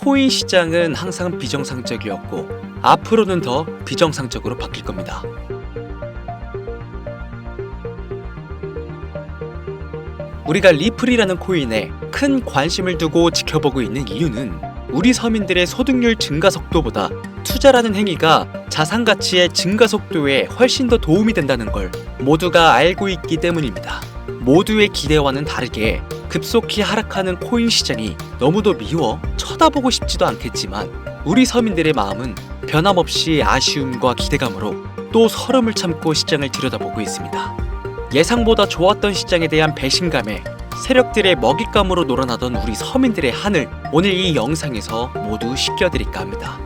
코인 시장은 항상 비정상적이었고 앞으로는 더 비정상적으로 바뀔 겁니다. 우리가 리플이라는 코인에 큰 관심을 두고 지켜보고 있는 이유는 우리 서민들의 소득률 증가 속도보다 투자라는 행위가 자산 가치의 증가 속도에 훨씬 더 도움이 된다는 걸 모두가 알고 있기 때문입니다. 모두의 기대와는 다르게 급속히 하락하는 코인 시장이 너무도 미워 쳐다보고 싶지도 않겠지만 우리 서민들의 마음은 변함없이 아쉬움과 기대감으로 또 설움을 참고 시장을 들여다보고 있습니다. 예상보다 좋았던 시장에 대한 배신감에 세력들의 먹잇감으로 놀아나던 우리 서민들의 한을 오늘 이 영상에서 모두 씻겨드릴까 합니다.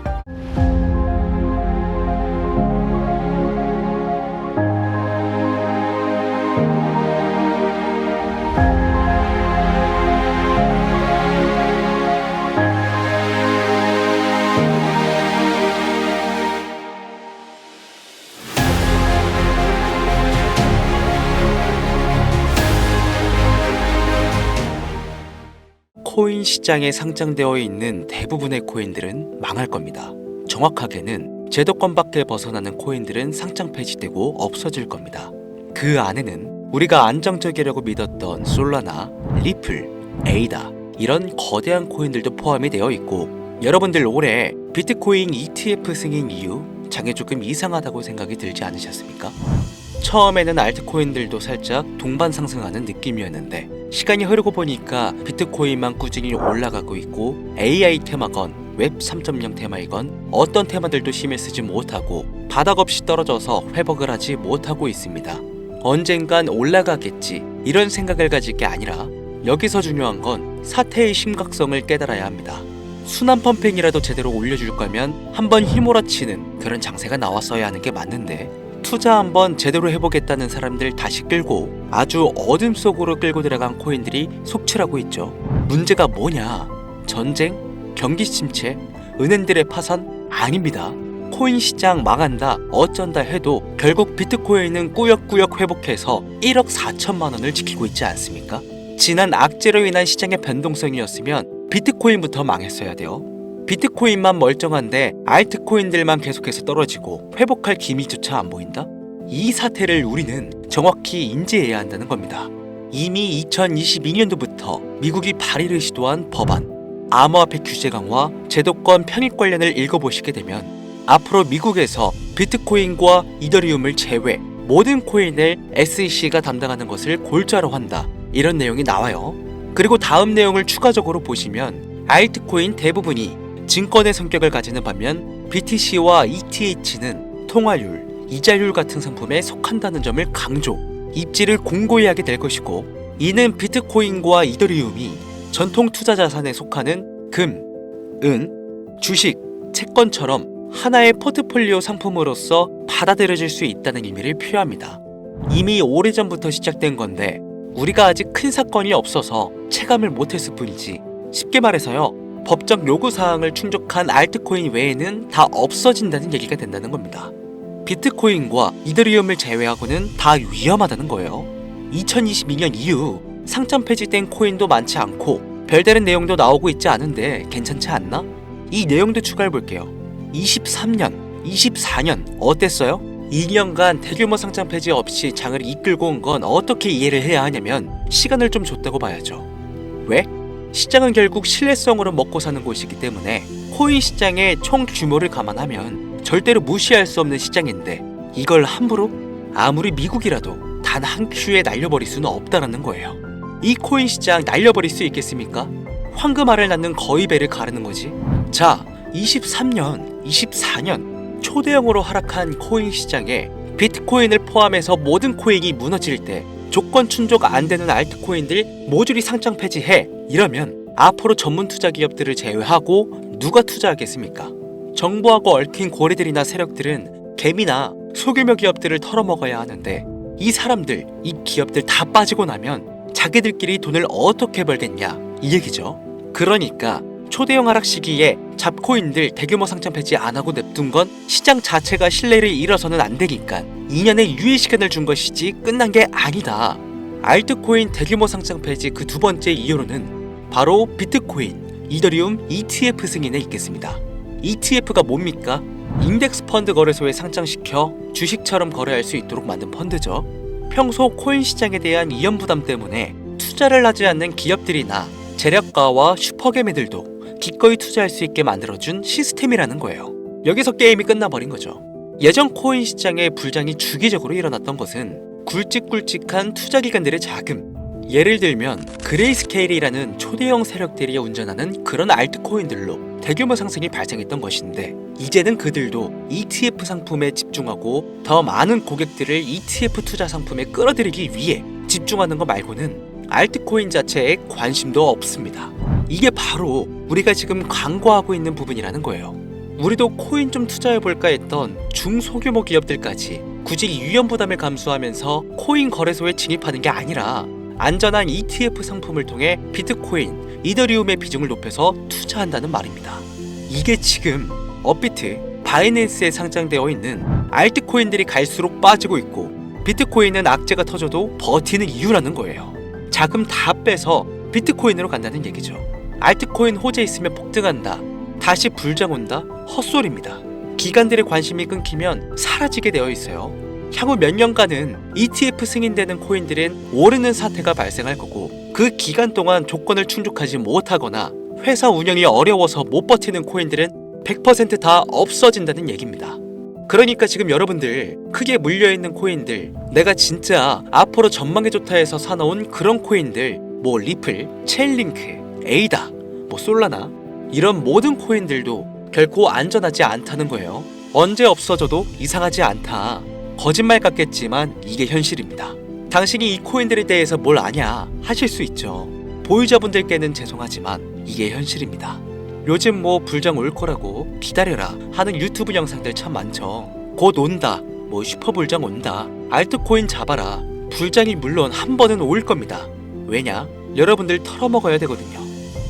코인 시장에 상장되어 있는 대부분의 코인들은 망할 겁니다. 정확하게는 제도권 밖에 벗어나는 코인들은 상장 폐지되고 없어질 겁니다. 그 안에는 우리가 안정적이라고 믿었던 솔라나, 리플, 에이다 이런 거대한 코인들도 포함이 되어 있고 여러분들 올해 비트코인 ETF 승인 이후 장에 조금 이상하다고 생각이 들지 않으셨습니까? 처음에는 알트코인들도 살짝 동반 상승하는 느낌이었는데 시간이 흐르고 보니까 비트코인만 꾸준히 올라가고 있고 AI 테마건 웹 3.0 테마이건 어떤 테마들도 힘을 쓰지 못하고 바닥 없이 떨어져서 회복을 하지 못하고 있습니다. 언젠간 올라가겠지 이런 생각을 가질 게 아니라 여기서 중요한 건 사태의 심각성을 깨달아야 합니다. 순환 펌핑이라도 제대로 올려줄 거면 한번 휘몰아치는 그런 장세가 나왔어야 하는 게 맞는데 투자 한번 제대로 해보겠다는 사람들 다시 끌고 아주 어둠 속으로 끌고 들어간 코인들이 속출하고 있죠. 문제가 뭐냐? 전쟁? 경기 침체? 은행들의 파산? 아닙니다. 코인 시장 망한다 어쩐다 해도 결국 비트코인은 꾸역꾸역 회복해서 1억 4천만 원을 지키고 있지 않습니까? 지난 악재로 인한 시장의 변동성이었으면 비트코인부터 망했어야 돼요. 비트코인만 멀쩡한데 알트코인들만 계속해서 떨어지고 회복할 기미조차 안 보인다? 이 사태를 우리는 정확히 인지해야 한다는 겁니다. 이미 2022년도부터 미국이 발의를 시도한 법안, 암호화폐 규제 강화, 제도권 편입 관련을 읽어보시게 되면 앞으로 미국에서 비트코인과 이더리움을 제외 모든 코인을 SEC가 담당하는 것을 골자로 한다 이런 내용이 나와요. 그리고 다음 내용을 추가적으로 보시면 알트코인 대부분이 증권의 성격을 가지는 반면 BTC와 ETH는 통화율, 이자율 같은 상품에 속한다는 점을 강조, 입지를 공고히 하게 될 것이고 이는 비트코인과 이더리움이 전통 투자 자산에 속하는 금, 은, 주식, 채권처럼 하나의 포트폴리오 상품으로서 받아들여질 수 있다는 의미를 표합니다. 이미 오래전부터 시작된 건데 우리가 아직 큰 사건이 없어서 체감을 못했을 뿐이지 쉽게 말해서요. 법적 요구사항을 충족한 알트코인 외에는 다 없어진다는 얘기가 된다는 겁니다. 비트코인과 이더리움을 제외하고는 다 위험하다는 거예요. 2022년 이후 상장 폐지된 코인도 많지 않고 별다른 내용도 나오고 있지 않은데 괜찮지 않나? 이 내용도 추가해볼게요. 23년, 24년 어땠어요? 2년간 대규모 상장 폐지 없이 장을 이끌고 온 건 어떻게 이해를 해야 하냐면 시간을 좀 줬다고 봐야죠. 왜? 시장은 결국 신뢰성으로 먹고 사는 곳이기 때문에 코인 시장의 총 규모를 감안하면 절대로 무시할 수 없는 시장인데 이걸 함부로 아무리 미국이라도 단 한 큐에 날려버릴 수는 없다라는 거예요. 이 코인 시장 날려버릴 수 있겠습니까? 황금알을 낳는 거위배를 가르는 거지. 자, 23년, 24년 초대형으로 하락한 코인 시장에 비트코인을 포함해서 모든 코인이 무너질 때 조건 충족 안 되는 알트코인들 모조리 상장 폐지해 이러면 앞으로 전문 투자 기업들을 제외하고 누가 투자하겠습니까? 정부하고 얽힌 고래들이나 세력들은 개미나 소규모 기업들을 털어먹어야 하는데 이 사람들, 이 기업들 다 빠지고 나면 자기들끼리 돈을 어떻게 벌겠냐 이 얘기죠. 그러니까 초대형 하락 시기에 잡코인들 대규모 상장 폐지 안 하고 냅둔 건 시장 자체가 신뢰를 잃어서는 안 되니까 2년의 유예 시간을 준 것이지 끝난 게 아니다. 알트코인 대규모 상장 폐지 그 두 번째 이유로는 바로 비트코인, 이더리움 ETF 승인에 있겠습니다. ETF가 뭡니까? 인덱스 펀드 거래소에 상장시켜 주식처럼 거래할 수 있도록 만든 펀드죠. 평소 코인 시장에 대한 이연 부담 때문에 투자를 하지 않는 기업들이나 재력가와 슈퍼개미들도 기꺼이 투자할 수 있게 만들어준 시스템이라는 거예요. 여기서 게임이 끝나버린 거죠. 예전 코인 시장의 불장이 주기적으로 일어났던 것은 굵직굵직한 투자기관들의 자금, 예를 들면 그레이스케일이라는 초대형 세력들이 운전하는 그런 알트코인들로 대규모 상승이 발생했던 것인데, 이제는 그들도 ETF 상품에 집중하고 더 많은 고객들을 ETF 투자 상품에 끌어들이기 위해 집중하는 것 말고는 알트코인 자체에 관심도 없습니다. 이게 바로 우리가 지금 광고하고 있는 부분이라는 거예요. 우리도 코인 좀 투자해볼까 했던 중소규모 기업들까지 굳이 위험 부담을 감수하면서 코인 거래소에 진입하는 게 아니라 안전한 ETF 상품을 통해 비트코인, 이더리움의 비중을 높여서 투자한다는 말입니다. 이게 지금 업비트, 바이낸스에 상장되어 있는 알트코인들이 갈수록 빠지고 있고 비트코인은 악재가 터져도 버티는 이유라는 거예요. 자금 다 빼서 비트코인으로 간다는 얘기죠. 알트코인 호재 있으면 폭등한다, 다시 불장 온다? 헛소리입니다. 기관들의 관심이 끊기면 사라지게 되어 있어요. 향후 몇 년간은 ETF 승인되는 코인들은 오르는 사태가 발생할 거고, 그 기간 동안 조건을 충족하지 못하거나 회사 운영이 어려워서 못 버티는 코인들은 100% 없어진다는 얘기입니다. 그러니까 지금 여러분들 크게 물려있는 코인들, 내가 진짜 앞으로 전망이 좋다 해서 사놓은 그런 코인들, 뭐 리플, 체인링크, 에이다, 뭐 솔라나, 이런 모든 코인들도 결코 안전하지 않다는 거예요. 언제 없어져도 이상하지 않다. 거짓말 같겠지만 이게 현실입니다. 당신이 이 코인들에 대해서 뭘 아냐 하실 수 있죠. 보유자분들께는 죄송하지만 이게 현실입니다. 요즘 뭐 불장 올 거라고 기다려라 하는 유튜브 영상들 참 많죠. 곧 온다, 뭐 슈퍼불장 온다, 알트코인 잡아라. 불장이 물론 한 번은 올 겁니다. 왜냐? 여러분들 털어먹어야 되거든요.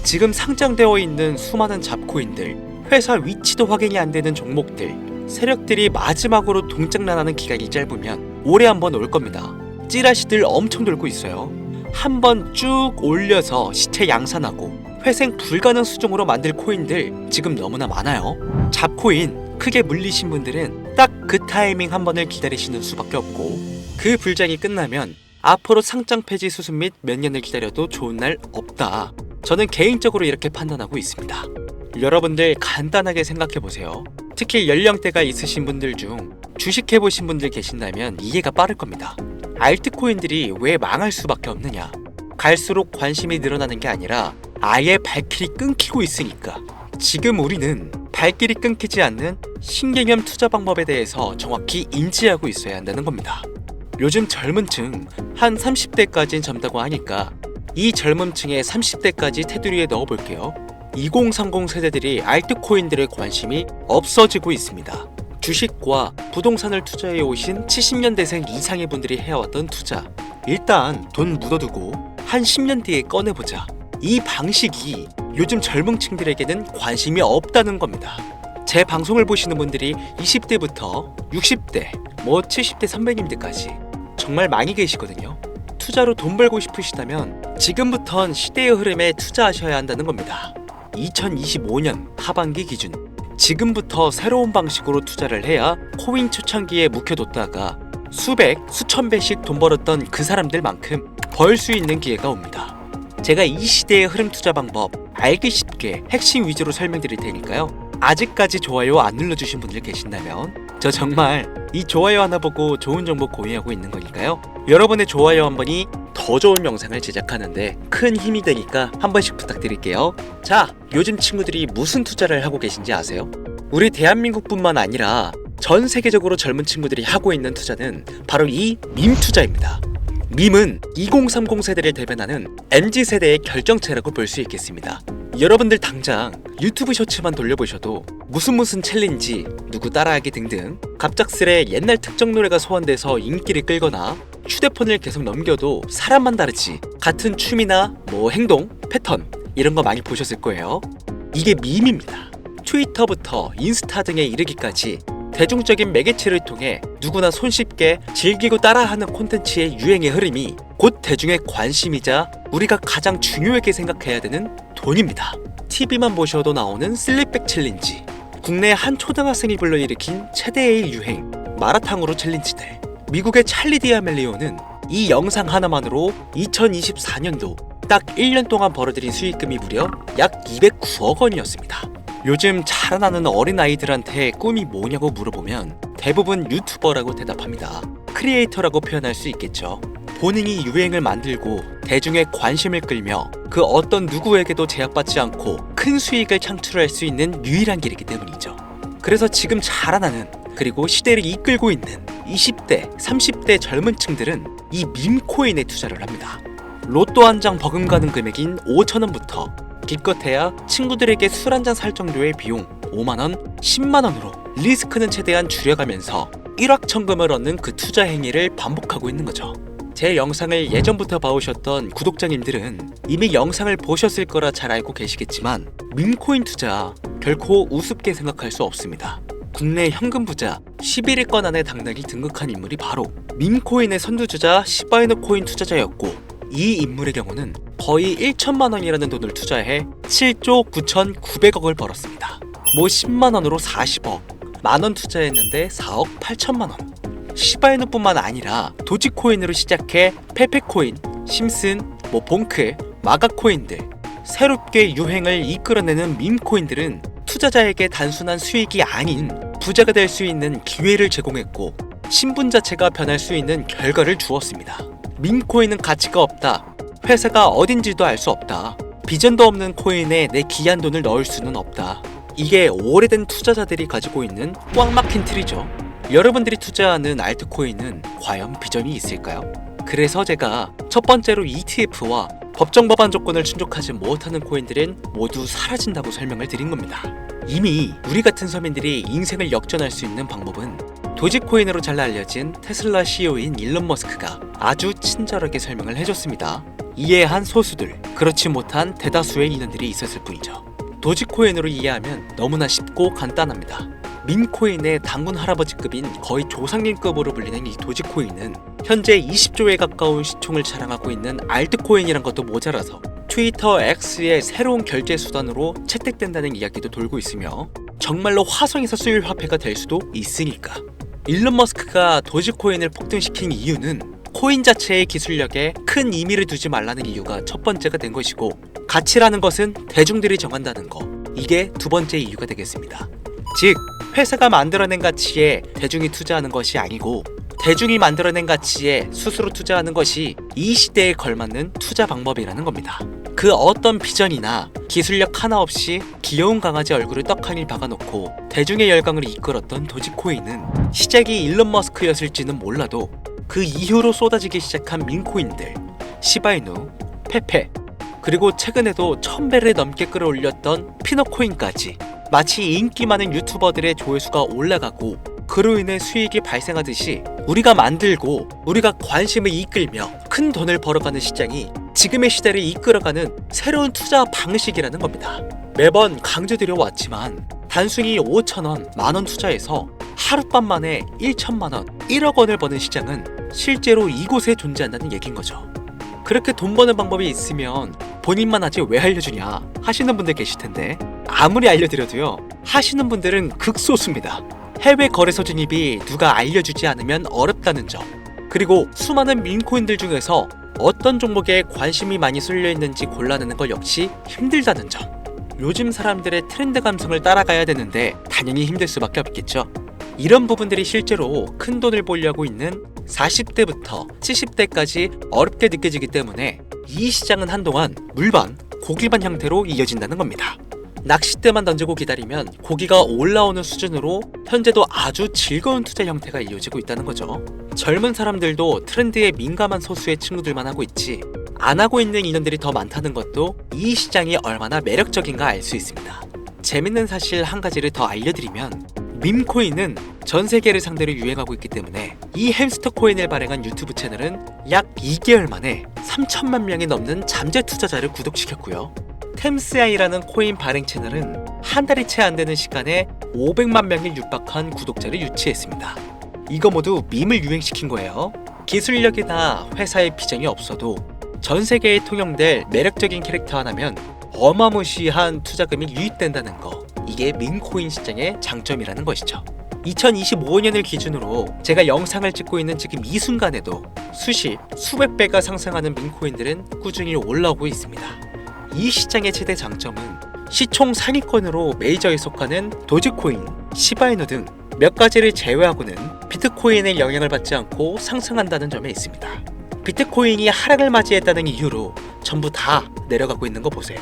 지금 상장되어 있는 수많은 잡코인들, 회사 위치도 확인이 안 되는 종목들, 세력들이 마지막으로 동작난하는 기간이 짧으면 올해 한 번 올 겁니다. 찌라시들 엄청 돌고 있어요. 한 번 쭉 올려서 시체 양산하고 회생 불가능 수준으로 만들 코인들 지금 너무나 많아요. 잡코인 크게 물리신 분들은 딱 그 타이밍 한 번을 기다리시는 수밖에 없고, 그 불장이 끝나면 앞으로 상장 폐지 수습 및 몇 년을 기다려도 좋은 날 없다. 저는 개인적으로 이렇게 판단하고 있습니다. 여러분들 간단하게 생각해보세요. 특히 연령대가 있으신 분들 중 주식해보신 분들 계신다면 이해가 빠를 겁니다. 알트코인들이 왜 망할 수밖에 없느냐? 갈수록 관심이 늘어나는 게 아니라 아예 발길이 끊기고 있으니까. 지금 우리는 발길이 끊기지 않는 신개념 투자 방법에 대해서 정확히 인지하고 있어야 한다는 겁니다. 요즘 젊은 층 한 30대까지는 젊다고 하니까 이 젊은 층의 30대까지 테두리에 넣어볼게요. 2030 세대들이 알트코인들의 관심이 없어지고 있습니다. 주식과 부동산을 투자해 오신 70년대생 이상의 분들이 해왔던 투자, 일단 돈 묻어두고 한 10년 뒤에 꺼내보자. 이 방식이 요즘 젊은 층들에게는 관심이 없다는 겁니다. 제 방송을 보시는 분들이 20대부터 60대, 뭐 70대 선배님들까지 정말 많이 계시거든요. 투자로 돈 벌고 싶으시다면 지금부턴 시대의 흐름에 투자하셔야 한다는 겁니다. 2025년 하반기 기준 지금부터 새로운 방식으로 투자를 해야 코인 초창기에 묵혀뒀다가 수백, 수천 배씩 돈 벌었던 그 사람들만큼 벌 수 있는 기회가 옵니다. 제가 이 시대의 흐름 투자 방법 알기 쉽게 핵심 위주로 설명드릴 테니까요. 아직까지 좋아요 안 눌러주신 분들 계신다면 저 정말 이 좋아요 하나 보고 좋은 정보 공유하고 있는 거니까요. 여러분의 좋아요 한 번이 더 좋은 영상을 제작하는데 큰 힘이 되니까 한 번씩 부탁드릴게요. 자, 요즘 친구들이 무슨 투자를 하고 계신지 아세요? 우리 대한민국뿐만 아니라 전 세계적으로 젊은 친구들이 하고 있는 투자는 바로 이 밈 투자입니다. 밈은 2030 세대를 대변하는 MZ세대의 결정체라고 볼 수 있겠습니다. 여러분들 당장 유튜브 쇼츠만 돌려보셔도 무슨 챌린지, 누구 따라하기 등등 갑작스레 옛날 특정 노래가 소환돼서 인기를 끌거나 휴대폰을 계속 넘겨도 사람만 다르지 같은 춤이나 뭐 행동, 패턴 이런 거 많이 보셨을 거예요. 이게 밈입니다. 트위터부터 인스타 등에 이르기까지 대중적인 매개체를 통해 누구나 손쉽게 즐기고 따라하는 콘텐츠의 유행의 흐름이 곧 대중의 관심이자 우리가 가장 중요하게 생각해야 되는 돈입니다. TV만 보셔도 나오는 슬립백 챌린지, 국내 한 초등학생이 불러일으킨 최대의 유행 마라탕으로 챌린지들, 미국의 찰리 디아멜리오는 이 영상 하나만으로 2024년도 딱 1년 동안 벌어들인 수익금이 무려 약 209억 원이었습니다. 요즘 자라나는 어린아이들한테 꿈이 뭐냐고 물어보면 대부분 유튜버라고 대답합니다. 크리에이터라고 표현할 수 있겠죠. 본인이 유행을 만들고 대중의 관심을 끌며 그 어떤 누구에게도 제약받지 않고 큰 수익을 창출할 수 있는 유일한 길이기 때문이죠. 그래서 지금 자라나는, 그리고 시대를 이끌고 있는 20대, 30대 젊은 층들은 이 밈코인에 투자를 합니다. 로또 한 장 버금가는 금액인 5,000원부터 기껏해야 친구들에게 술 한잔 살 정도의 비용 5만원, 10만원으로 리스크는 최대한 줄여가면서 일확천금을 얻는 그 투자 행위를 반복하고 있는 거죠. 제 영상을 예전부터 봐오셨던 구독자님들은 이미 영상을 보셨을 거라 잘 알고 계시겠지만 밈코인 투자 결코 우습게 생각할 수 없습니다. 국내 현금 부자 11위권 안에 당당히 등극한 인물이 바로 밈코인의 선두주자 시바이누 코인 투자자였고, 이 인물의 경우는 거의 1천만 원이라는 돈을 투자해 7조 9,900억을 벌었습니다. 뭐 10만 원으로 40억, 만원 투자했는데 4억 8천만 원. 시바이누뿐만 아니라 도지코인으로 시작해 페페코인, 심슨, 봉크, 마가코인들, 새롭게 유행을 이끌어내는 밈코인들은 투자자에게 단순한 수익이 아닌 부자가 될 수 있는 기회를 제공했고, 신분 자체가 변할 수 있는 결과를 주었습니다. 밈코인은 가치가 없다, 회사가 어딘지도 알 수 없다, 비전도 없는 코인에 내 귀한 돈을 넣을 수는 없다, 이게 오래된 투자자들이 가지고 있는 꽉 막힌 틀이죠. 여러분들이 투자하는 알트코인은 과연 비전이 있을까요? 그래서 제가 첫 번째로 ETF와 법정 법안 조건을 충족하지 못하는 코인들은 모두 사라진다고 설명을 드린 겁니다. 이미 우리 같은 서민들이 인생을 역전할 수 있는 방법은 도지코인으로 잘 알려진 테슬라 CEO인 일론 머스크가 아주 친절하게 설명을 해줬습니다. 이해한 소수들, 그렇지 못한 대다수의 인원들이 있었을 뿐이죠. 도지코인으로 이해하면 너무나 쉽고 간단합니다. 밈코인의 당군 할아버지급인 거의 조상님급으로 불리는 이 도지코인은 현재 20조에 가까운 시총을 자랑하고 있는 알트코인이란 것도 모자라서 트위터 X의 새로운 결제 수단으로 채택된다는 이야기도 돌고 있으며 정말로 화성에서 수일 화폐가 될 수도 있으니까. 일론 머스크가 도지코인을 폭등시킨 이유는 코인 자체의 기술력에 큰 의미를 두지 말라는 이유가 첫 번째가 된 것이고, 가치라는 것은 대중들이 정한다는 거, 이게 두 번째 이유가 되겠습니다. 즉, 회사가 만들어낸 가치에 대중이 투자하는 것이 아니고 대중이 만들어낸 가치에 스스로 투자하는 것이 이 시대에 걸맞는 투자 방법이라는 겁니다. 그 어떤 비전이나 기술력 하나 없이 귀여운 강아지 얼굴을 떡하니 박아놓고 대중의 열광을 이끌었던 도지코인은 시작이 일론 머스크였을지는 몰라도 그 이후로 쏟아지기 시작한 밈코인들, 시바이누, 페페, 그리고 최근에도 1000배를 넘게 끌어올렸던 피너코인까지 마치 인기 많은 유튜버들의 조회수가 올라가고 그로 인해 수익이 발생하듯이 우리가 만들고 우리가 관심을 이끌며 큰 돈을 벌어가는 시장이 지금의 시대를 이끌어가는 새로운 투자 방식이라는 겁니다. 매번 강조드려 왔지만 단순히 5,000원, 만원 투자해서 하룻밤 만에 1천만원, 1억 원을 버는 시장은 실제로 이곳에 존재한다는 얘기인 거죠. 그렇게 돈 버는 방법이 있으면 본인만 하지 왜 알려주냐 하시는 분들 계실 텐데, 아무리 알려드려도요, 하시는 분들은 극소수입니다. 해외 거래소 진입이 누가 알려주지 않으면 어렵다는 점, 그리고 수많은 밈코인들 중에서 어떤 종목에 관심이 많이 쏠려 있는지 골라내는 것 역시 힘들다는 점. 요즘 사람들의 트렌드 감성을 따라가야 되는데 당연히 힘들 수밖에 없겠죠. 이런 부분들이 실제로 큰 돈을 벌려고 있는 40대부터 70대까지 어렵게 느껴지기 때문에 이 시장은 한동안 물반, 고기반 형태로 이어진다는 겁니다. 낚싯대만 던지고 기다리면 고기가 올라오는 수준으로 현재도 아주 즐거운 투자 형태가 이어지고 있다는 거죠. 젊은 사람들도 트렌드에 민감한 소수의 친구들만 하고 있지 안 하고 있는 인원들이 더 많다는 것도 이 시장이 얼마나 매력적인가 알 수 있습니다. 재밌는 사실 한 가지를 더 알려드리면, 밈코인은 전 세계를 상대로 유행하고 있기 때문에 이 햄스터 코인을 발행한 유튜브 채널은 약 2개월 만에 3천만 명이 넘는 잠재 투자자를 구독시켰고요. 템스아이라는 코인 발행 채널은 한 달이 채 안 되는 시간에 500만 명에 육박한 구독자를 유치했습니다. 이거 모두 밈을 유행시킨 거예요. 기술력이나 회사의 비전이 없어도 전 세계에 통용될 매력적인 캐릭터 하나면 어마무시한 투자금이 유입된다는 거, 이게 민코인 시장의 장점이라는 것이죠. 2025년을 기준으로 제가 영상을 찍고 있는 지금 이 순간에도 수십, 수백 배가 상승하는 민코인들은 꾸준히 올라오고 있습니다. 이 시장의 최대 장점은 시총 상위권으로 메이저에 속하는 도지코인, 시바이누 등 몇 가지를 제외하고는 비트코인의 영향을 받지 않고 상승한다는 점에 있습니다. 비트코인이 하락을 맞이했다는 이유로 전부 다 내려가고 있는 거 보세요.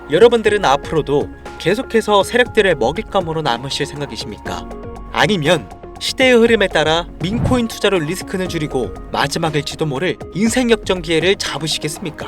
여러분들은 앞으로도 계속해서 세력들의 먹잇감으로 남으실 생각이십니까? 아니면 시대의 흐름에 따라 민코인 투자로 리스크는 줄이고 마지막일지도 모를 인생 역전 기회를 잡으시겠습니까?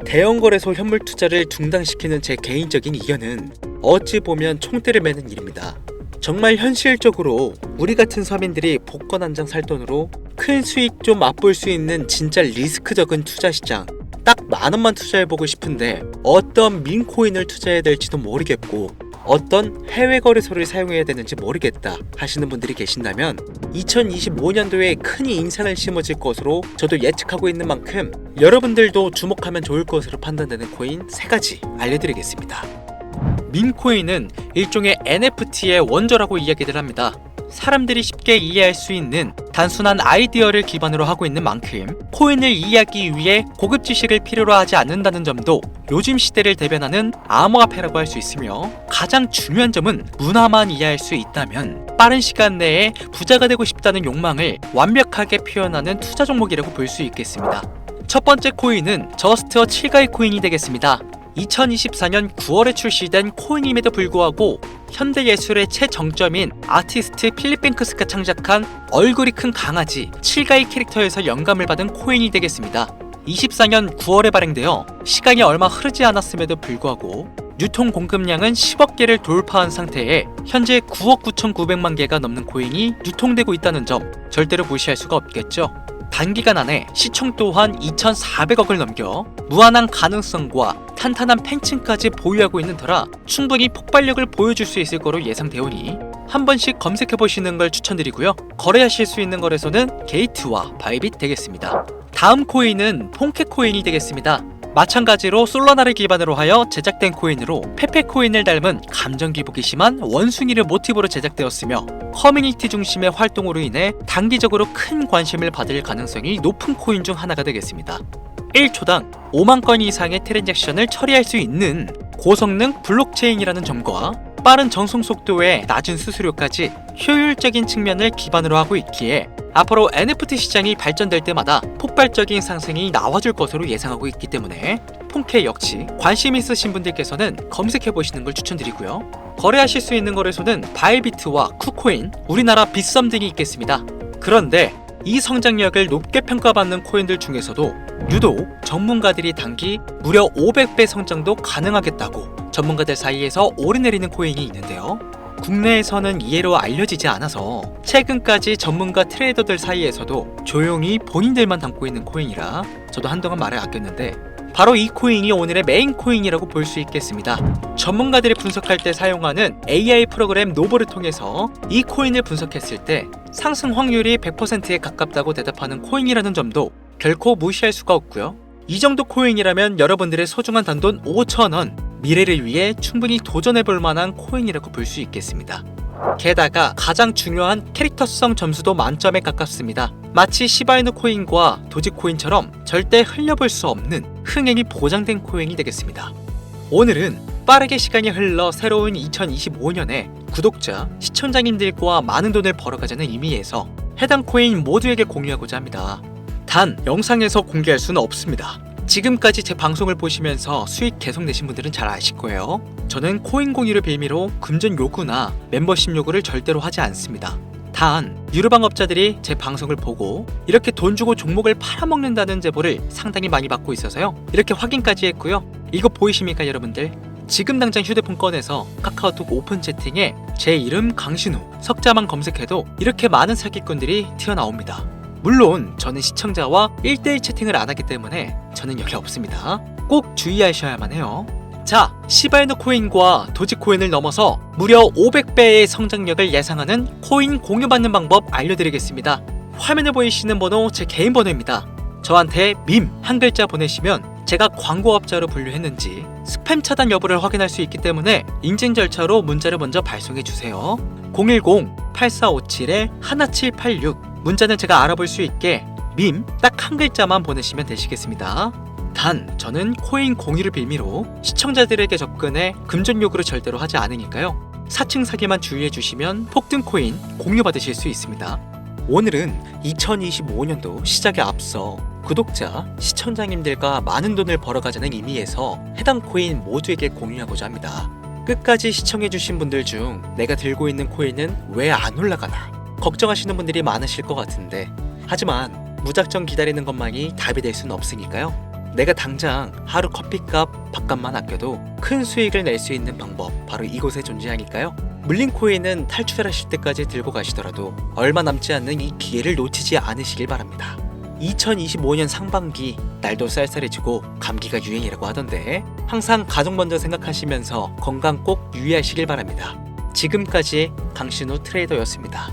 대형 거래소 현물 투자를 중단시키는 제 개인적인 의견은 어찌 보면 총대를 매는 일입니다. 정말 현실적으로 우리 같은 서민들이 복권 한 장 살 돈으로 큰 수익 좀 맛볼 수 있는 진짜 리스크 적은 투자 시장, 딱 10,000원만 투자해보고 싶은데 어떤 민코인을 투자해야 될지도 모르겠고 어떤 해외 거래소를 사용해야 되는지 모르겠다 하시는 분들이 계신다면 2025년도에 큰 인상을 심어질 것으로 저도 예측하고 있는 만큼 여러분들도 주목하면 좋을 것으로 판단되는 코인 3가지 알려드리겠습니다. 민코인은 일종의 NFT의 원조라고 이야기들 합니다. 사람들이 쉽게 이해할 수 있는 단순한 아이디어를 기반으로 하고 있는 만큼 코인을 이해하기 위해 고급 지식을 필요로 하지 않는다는 점도 요즘 시대를 대변하는 암호화폐라고 할 수 있으며, 가장 중요한 점은 문화만 이해할 수 있다면 빠른 시간 내에 부자가 되고 싶다는 욕망을 완벽하게 표현하는 투자 종목이라고 볼 수 있겠습니다. 첫 번째 코인은 저스트어 7가이 코인이 되겠습니다. 2024년 9월에 출시된 코인임에도 불구하고 현대예술의 최정점인 아티스트 필립 뱅크스가 창작한 얼굴이 큰 강아지 7가이 캐릭터에서 영감을 받은 코인이 되겠습니다. 24년 9월에 발행되어 시간이 얼마 흐르지 않았음에도 불구하고 유통 공급량은 10억 개를 돌파한 상태에 현재 9억 9,900만 개가 넘는 코인이 유통되고 있다는 점 절대로 무시할 수가 없겠죠. 단기간 안에 시총 또한 2,400억을 넘겨 무한한 가능성과 탄탄한 팬층까지 보유하고 있는 터라 충분히 폭발력을 보여줄 수 있을 거로 예상되오니 한 번씩 검색해보시는 걸 추천드리고요. 거래하실 수 있는 거래소는 게이트와 바이빗 되겠습니다. 다음 코인은 폰캣 코인이 되겠습니다. 마찬가지로 솔라나를 기반으로 하여 제작된 코인으로 페페 코인을 닮은 감정 기복이 심한 원숭이를 모티브로 제작되었으며 커뮤니티 중심의 활동으로 인해 단기적으로 큰 관심을 받을 가능성이 높은 코인 중 하나가 되겠습니다. 1초당 5만 건 이상의 트랜잭션을 처리할 수 있는 고성능 블록체인이라는 점과 빠른 전송 속도에 낮은 수수료까지 효율적인 측면을 기반으로 하고 있기에 앞으로 NFT 시장이 발전될 때마다 폭발적인 상승이 나와줄 것으로 예상하고 있기 때문에 폰캣 역시 관심 있으신 분들께서는 검색해보시는 걸 추천드리고요. 거래하실 수 있는 거래소는 바이비트와 쿠코인, 우리나라 빗썸 등이 있겠습니다. 그런데 이 성장력을 높게 평가받는 코인들 중에서도 유독 전문가들이 단기 무려 500배 성장도 가능하겠다고 전문가들 사이에서 오르내리는 코인이 있는데요. 국내에서는 이해로 알려지지 않아서 최근까지 전문가 트레이더들 사이에서도 조용히 본인들만 담고 있는 코인이라 저도 한동안 말을 아꼈는데 바로 이 코인이 오늘의 메인 코인이라고 볼 수 있겠습니다. 전문가들이 분석할 때 사용하는 AI 프로그램 노보를 통해서 이 코인을 분석했을 때 상승 확률이 100%에 가깝다고 대답하는 코인이라는 점도 결코 무시할 수가 없고요. 이 정도 코인이라면 여러분들의 소중한 단돈 5,000원, 미래를 위해 충분히 도전해볼 만한 코인이라고 볼 수 있겠습니다. 게다가 가장 중요한 캐릭터성 점수도 만점에 가깝습니다. 마치 시바이누 코인과 도지코인처럼 절대 흘려볼 수 없는 흥행이 보장된 코인이 되겠습니다. 오늘은 빠르게 시간이 흘러 새로운 2025년에 구독자, 시청자님들과 많은 돈을 벌어가자는 의미에서 해당 코인 모두에게 공유하고자 합니다. 단 영상에서 공개할 수는 없습니다. 지금까지 제 방송을 보시면서 수익 계속 내신 분들은 잘 아실 거예요. 저는 코인 공유를 빌미로 금전 요구나 멤버십 요구를 절대로 하지 않습니다. 단 유료방업자들이 제 방송을 보고 이렇게 돈 주고 종목을 팔아먹는다는 제보를 상당히 많이 받고 있어서요. 이렇게 확인까지 했고요. 이거 보이십니까 여러분들? 지금 당장 휴대폰 꺼내서 카카오톡 오픈 채팅에 제 이름 강신우, 석자만 검색해도 이렇게 많은 사기꾼들이 튀어나옵니다. 물론 저는 시청자와 1대1 채팅을 안 하기 때문에 저는 여기 없습니다. 꼭 주의하셔야만 해요. 자, 시바이누 코인과 도지코인을 넘어서 무려 500배의 성장력을 예상하는 코인 공유받는 방법 알려드리겠습니다. 화면에 보이시는 번호 제 개인 번호입니다. 저한테 밈 한 글자 보내시면 제가 광고업자로 분류했는지 스팸 차단 여부를 확인할 수 있기 때문에 인증 절차로 문자를 먼저 발송해 주세요. 010-8457-1786 문자는 제가 알아볼 수 있게 밈 딱 한 글자만 보내시면 되시겠습니다. 단 저는 코인 공유를 빌미로 시청자들에게 접근해 금전 요구를 절대로 하지 않으니까요. 사칭 사기만 주의해 주시면 폭등 코인 공유 받으실 수 있습니다. 오늘은 2025년도 시작에 앞서 구독자, 시청자님들과 많은 돈을 벌어가자는 의미에서 해당 코인 모두에게 공유하고자 합니다. 끝까지 시청해주신 분들 중 내가 들고 있는 코인은 왜 안 올라가나 걱정하시는 분들이 많으실 것 같은데, 하지만 무작정 기다리는 것만이 답이 될 수는 없으니까요. 내가 당장 하루 커피값, 밥값만 아껴도 큰 수익을 낼 수 있는 방법 바로 이곳에 존재하니까요. 물린 코인은 탈출하실 때까지 들고 가시더라도 얼마 남지 않는 이 기회를 놓치지 않으시길 바랍니다. 2025년 상반기 날도 쌀쌀해지고 감기가 유행이라고 하던데 항상 가족 먼저 생각하시면서 건강 꼭 유의하시길 바랍니다. 지금까지 강신우 트레이더였습니다.